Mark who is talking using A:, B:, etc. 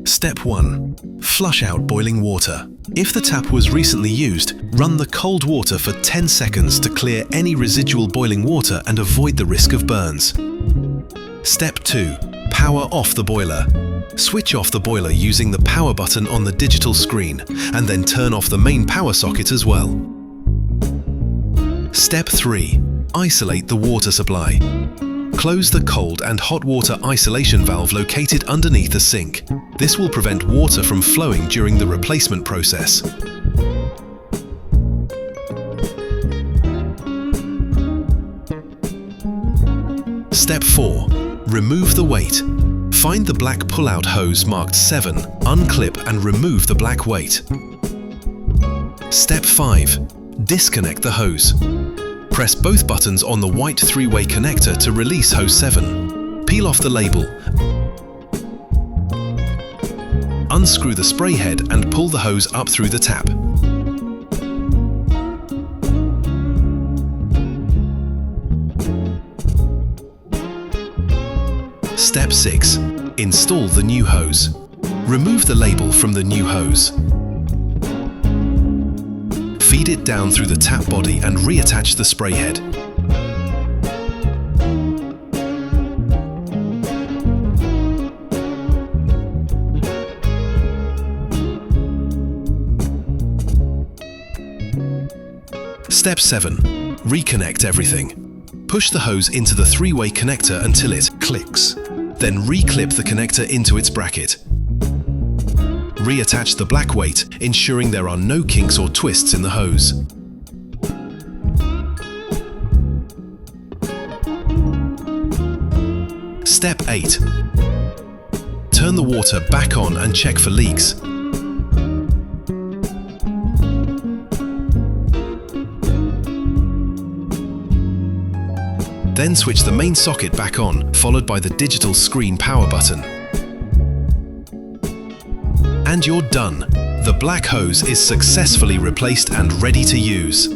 A: Step 1. Flush out boiling water. If the tap was recently used, run the cold water for 10 seconds to clear any residual boiling water and avoid the risk of burns. Step 2. Power off the boiler. Switch off the boiler using the power button on the digital screen, and then turn off the main power socket as well. Step 3. Isolate the water supply. Close the cold and hot water isolation valve located underneath the sink. This will prevent water from flowing during the replacement process. Step 4. Remove the weight. Find the black pull-out hose marked 7, unclip and remove the black weight. Step 5. Disconnect the hose. Press both buttons on the white 3-way connector to release hose 7. Peel off the label. Unscrew the spray head and pull the hose up through the tap. Step 6. Install the new hose. Remove the label from the new hose. Feed it down through the tap body and reattach the spray head. Step 7. Reconnect everything. Push the hose into the 3-way connector until it clicks. Then re-clip the connector into its bracket. Reattach the black weight, ensuring there are no kinks or twists in the hose. Step 8. Turn the water back on and check for leaks. Then switch the main socket back on, followed by the digital screen power button. And you're done. The black hose is successfully replaced and ready to use.